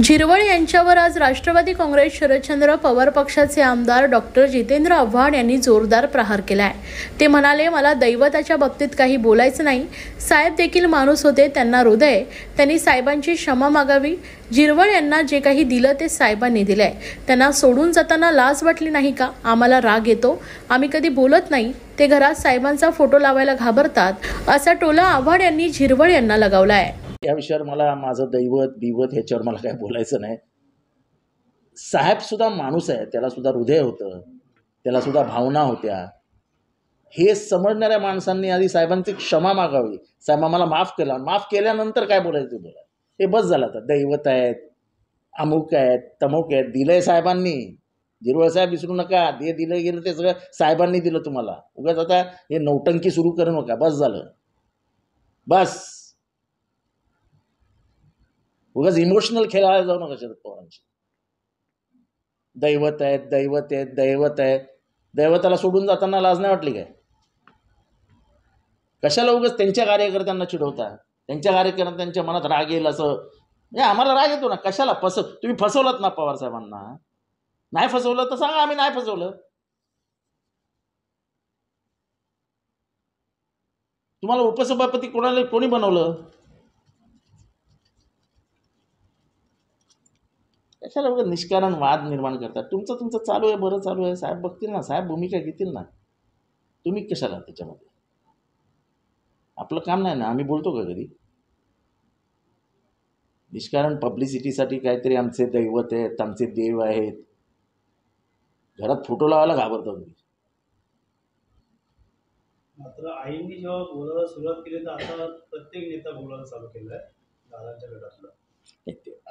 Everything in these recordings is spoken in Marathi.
झिरवळ यांच्यावर आज राष्ट्रवादी काँग्रेस शरदचंद्र पवार पक्षाचे आमदार डॉक्टर जितेंद्र आव्हाड यांनी जोरदार प्रहार केलाय। ते म्हणाले, मला दैवताच्या बाबतीत काही बोलायचं नाही। साहेब देखील माणूस होते, त्यांना हृदय, त्यांनी साहेबांची क्षमा मागावी। झिरवळ यांना जे काही दिलं ते साहेबांनी दिलंय, त्यांना सोडून जाताना लाज वाटली नाही का? आम्हाला राग येतो, आम्ही कधी बोलत नाही, ते घरात साहेबांचा फोटो लावायला घाबरतात, असा टोला आव्हाड यांनी झिरवळ यांना लगावलाय। या विषयावर मला माझं दैवत बिवत ह्याच्यावर मला काय बोलायचं नाही। साहेब सुद्धा माणूस आहे, त्याला सुद्धा हृदय होतं, त्याला सुद्धा भावना होत्या। हे समजणाऱ्या माणसांनी आधी साहेबांची क्षमा मागावी। साहेब आम्हाला माफ केला, माफ केल्यानंतर काय बोलायचं ते बोला, हे बस झालं। आता दैवत आहेत, अमुक आहेत, तमुक आहेत, दिलंय साहेबांनी। झिरवळ साहेब विसरू नका, ते दिलं गेलं ते सगळं साहेबांनी दिलं तुम्हाला। उगाच आता हे नौटंकी सुरू करू नका, बस झालं, बस। उगाच इमोशनल खेळायला जाऊ नका शरद पवारांची। दैवत आहेत, दैवत आहेत, दैवत आहेत, दैवताला सोडून जाताना लाज नाही वाटली काय? कशाला उगाच त्यांच्या कार्यकर्त्यांना चिडवता? त्यांच्या कार्यकर्त्यांच्या मनात राग येईल असं म्हणजे आम्हाला राग येतो ना। कशाला तुम्ही फसवलात ना पवार साहेबांना? नाही फसवलं तर सांगा, आम्ही नाही फसवलं। तुम्हाला उपसभापती कोणी बनवलं? कशाला बघा निष्कारण वाद निर्माण करतात? तुमचं चालू आहे, बरं चालू आहे, साहेब बघतील ना, साहेब भूमिका घेतील ना। तुम्ही कशाला त्याच्यामध्ये? आपलं काम नाही ना, आम्ही बोलतो का कधी? निष्कारण पब्लिसिटीसाठी काहीतरी आमचे दैवत आहेत, आमचे देव आहेत, घरात फोटो लावायला घाबरतो तुम्ही। मात्र आईंनी जेव्हा बोलायला सुरुवात केली तर आता प्रत्येक नेता बोलायला चालू केलंय दादांच्या घरातलं।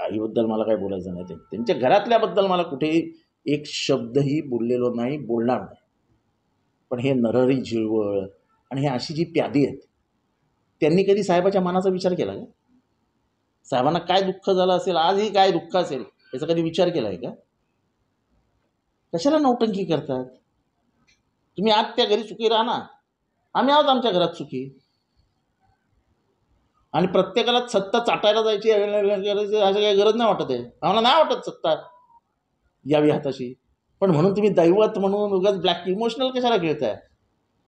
आईबद्दल मला काय बोलायचं नाही, त्यांच्या घरातल्याबद्दल मला कुठेही एक शब्दही बोललेलो नाही, बोलणार नाही। पण हे नरहरी झिरवळ आणि हे अशी जी प्यादी आहेत, त्यांनी कधी साहेबाच्या मनाचा विचार केला का? साहेबांना काय दुःख झालं असेल, आजही काय दुःख असेल, याचा कधी विचार केला आहे का? कशाला नौटंकी करतात तुम्ही? आज त्या घरी सुखी राहा ना, आम्ही आहोत आमच्या घरात सुखी। आणि प्रत्येकाला सत्ता चाटायला जायची असं काही गरज नाही वाटत आहे, आम्हाला नाही वाटत सत्ता यावी हाताशी। पण म्हणून तुम्ही दैवत म्हणून उगाच ब्लॅक इमोशनल कशाला खेळताय?